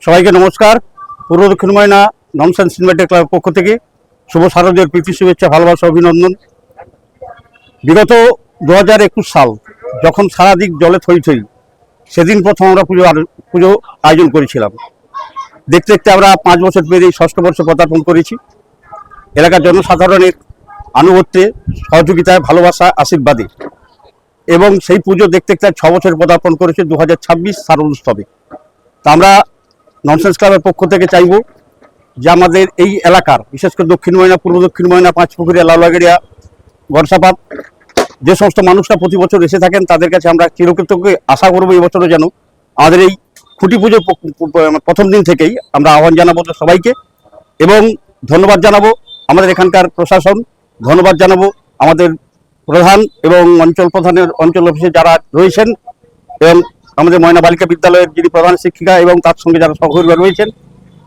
সবাইকে নমস্কার। পূর্ব দক্ষিণ ময়না ননসেন্স সিনেমেটিক ক্লাবের পক্ষ থেকে শুভ শারদীয় প্রীতি শুভেচ্ছা ভালোবাসা অভিনন্দন। বিগত 2021 সাল যখন সারা দিক জলে থই থই, সেদিন প্রথম আমরা পুজো আয়োজন করেছিলাম। দেখতে দেখতে আমরা 5 বছর পেরিয়ে 6ষ্ঠ বর্ষে পদার্পণ করেছি। এলাকার জনসাধারণের আনুগত্যে, সহযোগিতায়, ভালোবাসা, আশীর্বাদে এবং সেই পুজো দেখতে দেখতে 6 বছর পদার্পণ করেছে 2026 শারদ উৎসবে। তা আমরা ননসেন্স ক্লাবের পক্ষ থেকে চাইব যে আমাদের এই এলাকার, বিশেষ করে দক্ষিণ ময়না, পূর্ব দক্ষিণ ময়না, পাঁচপুকুরিয়া, লাউলাগেরিয়া, গড়সাপাত যে সমস্ত মানুষরা প্রতি বছর এসে থাকেন, তাদের কাছে আমরা চিরকৃতজ্ঞ। আশা করবো এই বছরও যেন আমাদের এই খুঁটি পুজোর প্রথম দিন থেকেই আমরা আহ্বান জানাবো সবাইকে এবং ধন্যবাদ জানাবো আমাদের এখানকার প্রশাসন, ধন্যবাদ জানাবো আমাদের প্রধান এবং অঞ্চল অফিসে যারা রয়েছেন এবং আমাদের ময়না বালিকা বিদ্যালয়ের যিনি প্রধান শিক্ষিকা এবং তার সঙ্গে যারা সহকর্মী রয়েছেন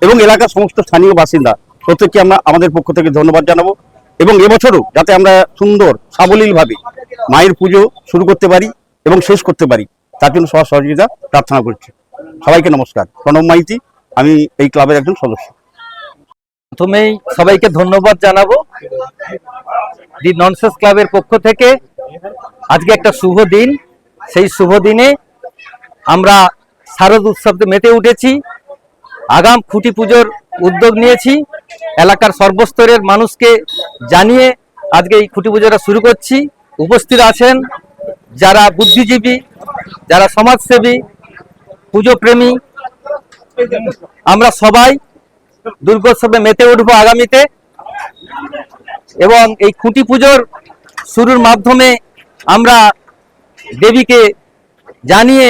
এবং এলাকার সমস্ত স্থানীয় বাসিন্দা, প্রত্যেককে আমরা আমাদের পক্ষ থেকে ধন্যবাদ জানাবো এবং এবছরও যাতে আমরা সুন্দর সাবলীলভাবে মায়ের পুজো শুরু করতে পারি এবং শেষ করতে পারি, তার জন্য সবার সহযোগিতা প্রার্থনা করছি। সবাইকে নমস্কার। প্রণব মাইতি, আমি এই ক্লাবের একজন সদস্য। প্রথমেই সবাইকে ধন্যবাদ জানাবো দি ননসেন্স ক্লাবের পক্ষ থেকে। আজকে একটা শুভ দিন, সেই শুভ দিনে আমরা শারদ উৎসবে মেতে উঠেছি। আগাম খুঁটি পুজোর উদ্যোগ নিয়েছি, এলাকার সর্বস্তরের মানুষকে জানিয়ে আজকে এই খুঁটি পুজোটা শুরু করছি। উপস্থিত আছেন যারা বুদ্ধিজীবী, যারা সমাজসেবী, পুজো প্রেমী, আমরা সবাই দুর্গোৎসবে মেতে উঠবো আগামীতে এবং এই খুঁটি পুজোর শুরুর মাধ্যমে আমরা দেবীকে জানিয়ে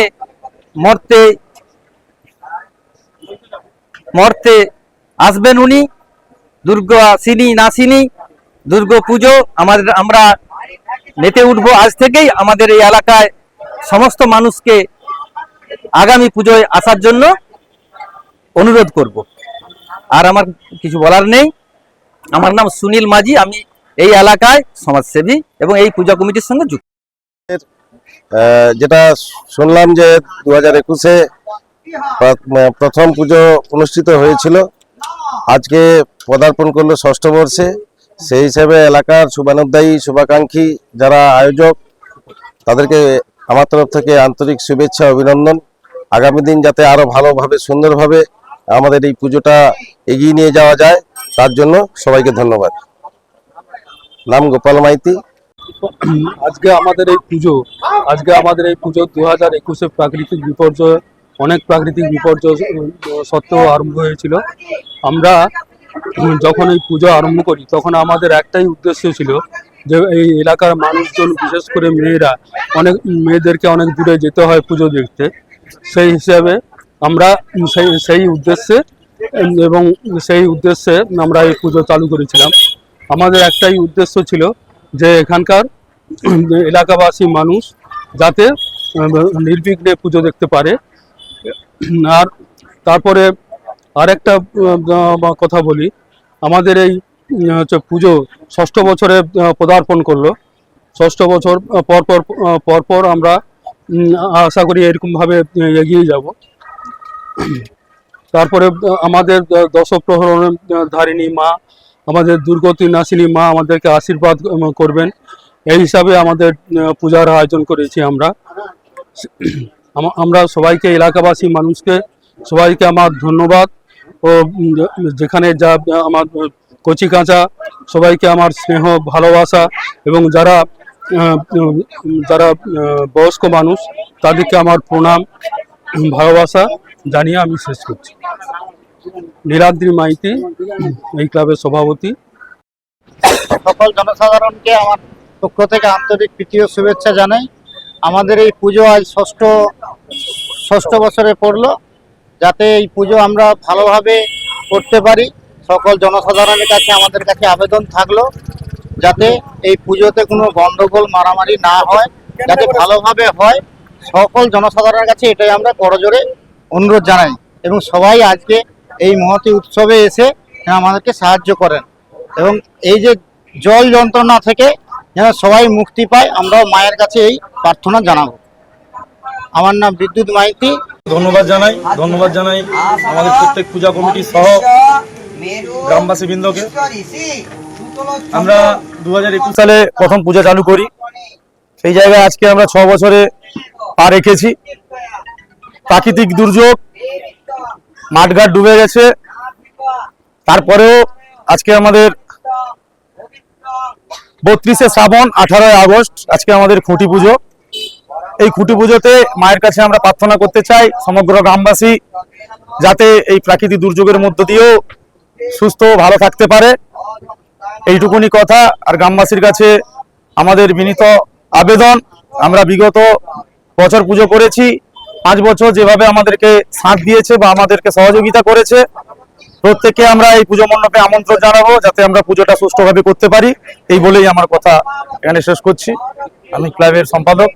মর্তে আসবেন উনি। দুর্গা সিনি নাসিনী দুর্গা পুজো আমরা মেতে উঠবো আজ থেকেই। আমাদের এই এলাকায় সমস্ত মানুষকে আগামী পুজোয় আসার জন্য অনুরোধ করব। আর আমার কিছু বলার নেই। আমার নাম সুনীল মাঝি, আমি এই এলাকায় সমাজসেবী এবং এই পূজা কমিটির সঙ্গে যুক্ত। যেটা শুনলাম যে 2021-এ প্রথম পুজো অনুষ্ঠিত হয়েছিল, আজকে পদার্পণ করলো 6ষ্ঠ বর্ষে। সেই হিসেবে এলাকার শুভানুধ্যায়ী, শুভাকাঙ্ক্ষী যারা আয়োজক, তাদেরকে আমার তরফ থেকে আন্তরিক শুভেচ্ছা, অভিনন্দন। আগামী দিন যাতে আরো ভালোভাবে, সুন্দরভাবে আমাদের এই পুজোটা এগিয়ে নিয়ে যাওয়া যায়, তার জন্য সবাইকে ধন্যবাদ। নাম গোপাল মাইতি। আজকে আমাদের এই পুজো 2021-এ প্রাকৃতিক বিপর্যয়, অনেক প্রাকৃতিক বিপর্যয় সত্ত্বেও আরম্ভ হয়েছিল। আমরা যখন এই পুজো আরম্ভ করি তখন আমাদের একটাই উদ্দেশ্য ছিল যে এই এলাকার মানুষজন, বিশেষ করে মেয়েদেরকে অনেক দূরে যেতে হয় পুজো দেখতে। সেই হিসাবে আমরা সেই উদ্দেশ্যে আমরা এই পুজো চালু করেছিলাম। আমাদের একটাই উদ্দেশ্য ছিল যে এখানকার এলাকাবাসী মানুষ যাতে নির্বিঘ্নে পুজো দেখতে পারে। আর তারপরে আরেকটা কথা বলি, আমাদের এই পুজো 6ষ্ঠ বছরে পদার্পণ করলো। 6ষ্ঠ বছর পর আমরা আশা করি এরকমভাবে এগিয়ে যাব। তারপরে আমাদের দশপ্রহরণ ধারিণী মা, আমাদের দুর্গতি নাসিনী মা আমাদেরকে আশীর্বাদ করবেন, এই হিসাবে আমাদের পূজার আয়োজন করেছি আমরা সবাইকে, এলাকাবাসী মানুষকে সবাইকে আমার ধন্যবাদ। ও যেখানে যা আমার কচি কাঁচা সবাইকে আমার স্নেহ, ভালোবাসা এবং যারা বয়স্ক মানুষ তাদেরকে আমার প্রণাম, ভালোবাসা জানিয়ে আমি শেষ করছি। নীলাদ্রি মাইতি, এই ক্লাবের সভাপতি। সকল জনসাধারণকে আমার পক্ষ থেকে আন্তরিক প্রীতি ও শুভেচ্ছা জানাই। আমাদের এই পুজো আজ ষষ্ঠ বছরে পড়লো। যাতে এই পুজো আমরা ভালোভাবে করতে পারি, সকল জনসাধারণের কাছে আমাদের কাছে আবেদন থাকলো যাতে এই পুজোতে কোনো গন্ডগোল, মারামারি না হয়, যাতে ভালোভাবে হয়। সকল জনসাধারণের কাছে এটাই আমরা করজোরে অনুরোধ জানাই এবং সবাই আজকে এই মহতী উৎসবে এসে আমাদেরকে সাহায্য করেন এবং এই যে জল যন্ত্রণা থেকে যেন সবাই মুক্তি পায়, আমরাও মায়ের কাছে এই প্রার্থনা জানাবো। আমার নাম বিদ্যুৎ মাইতি। ধন্যবাদ জানাই আমাদের প্রত্যেক পূজা কমিটি সহ গ্রামবাসী বৃন্দকে। আমরা 2021 সালে প্রথম পূজা চালু করি, সেই জায়গায় আজকে আমরা 6 বছরে পা রেখেছি। প্রাকৃতিক দুর্যোগ, মাঠঘাট ডুবে গেছে, তারপরেও আজকে আমাদের 32শে শ্রাবণ 18ই আগস্ট আজকে আমাদের খুঁটি পুজো। এই খুঁটি পুজোতে মায়ের কাছে আমরা প্রার্থনা করতে চাই সমগ্র গ্রামবাসী যাতে এই প্রাকৃতিক দুর্যোগের মধ্য দিয়েও সুস্থ ভালো থাকতে পারে, এইটুকুনি কথা। আর গ্রামবাসীর কাছে আমাদের বিনীত আবেদন, আমরা বিগত বছর পুজো করেছি, 5 বছর যেভাবে আমাদেরকে সাথ দিয়েছে বা আমাদেরকে সহযোগিতা করেছে, প্রত্যেককে আমরা এই পুজো মণ্ডপে আমন্ত্রণ জানাবো যাতে আমরা পুজোটা সুষ্ঠুভাবে করতে পারি। এই বলেই আমার কথা এখানে শেষ করছি। আমি ক্লাবের সম্পাদক।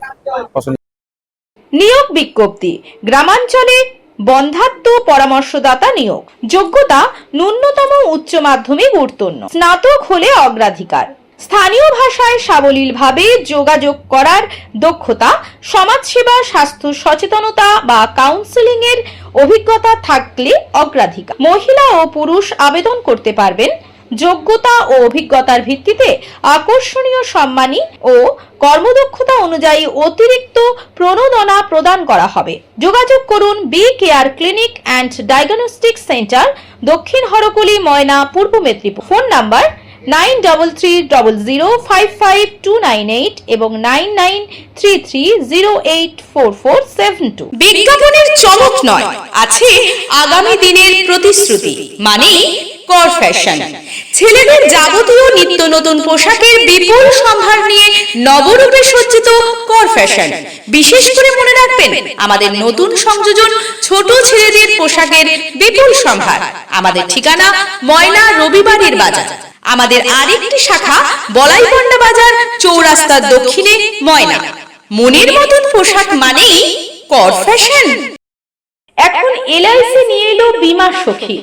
নিয়োগ বিজ্ঞপ্তি। গ্রামাঞ্চলে বন্ধাত্ম পরামর্শদাতা নিয়োগ। যোগ্যতা ন্যূনতম উচ্চ মাধ্যমিক উত্তীর্ণ, স্নাতক হলে অগ্রাধিকার। স্থানীয় ভাষায় সাবলীলভাবে যোগাযোগ করার দক্ষতা, সমাজসেবা, স্বাস্থ্য সচেতনতা বা কাউন্সেলিং এর অভিজ্ঞতা থাকলে অগ্রাধিকার। মহিলা ও পুরুষ আবেদন করতে পারবেন। যোগ্যতা ও অভিজ্ঞতার ভিত্তিতে আকর্ষণীয় সম্মানী ও কর্মদক্ষতা অনুযায়ী অতিরিক্ত প্রণোদনা প্রদান করা হবে। যোগাযোগ করুন B care clinic and diagnostic centre, Dakshin Harkuli, Moyna, Purba Medinipur. Phone number 9330055298 এবং 9933084472। বিজ্ঞাপনের চমক নয়, আছে আগামী দিনের প্রতিশ্রুতি, মানে কর ফ্যাশন। ছেলেদের যাবতীয় নিত্য নতুন পোশাকের বিপুল সম্ভার নিয়ে নবরূপে সজ্জিত কর ফ্যাশন। বিশেষ করে মনে রাখবেন, আমাদের নতুন সংযোজন ছোট ছেলেদের পোশাকের বিপুল সম্ভার। আমাদের ঠিকানা ময়না রবিবারের বাজার। আমাদের আরেকটি শাখা বলাইপন্ডা বাজার, চৌরাস্তার দক্ষিণে, ময়না। মনের মতন পোশাক মানেই কর ফ্যাশন। এখন এলআইসি নিয়ে এলো বীমা সখী।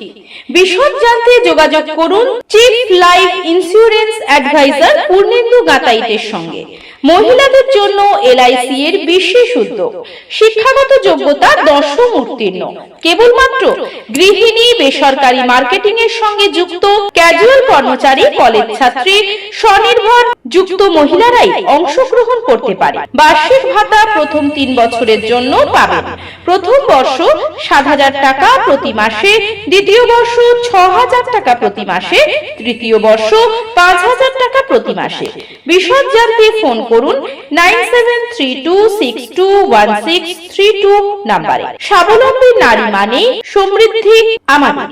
বিশদ জানতে যোগাযোগ করুন chief life insurance advisor Purnendu গাতাইতের সঙ্গে। মহিলাদের জন্য এলআইসি এর বিশেষ উদ্যোগ। শিক্ষাগত যোগ্যতা 10ম উত্তীর্ণ, কেবলমাত্র গৃহিণী, বেসরকারি মার্কেটিং এর সঙ্গে যুক্ত, ক্যাজুয়াল কর্মচারী, কলেজ ছাত্রী, স্বনির্ভর যুক্ত মহিলারাই অংশগ্রহণ করতে পারে। বার্ষিক ভাতা প্রথম 3 বছরের জন্য পাবেন। প্রথম বর্ষ 7,000 টাকা প্রতি মাসে, দ্বিতীয় বর্ষ 6,000 টাকা প্রতি মাসে, তৃতীয় বর্ষ 5,000 টাকা প্রতি মাসে। বিশদ জানতে ফোন করুন 9732621632 নম্বরে। স্বাবলম্বী নারী মানে সমৃদ্ধি আমাদের।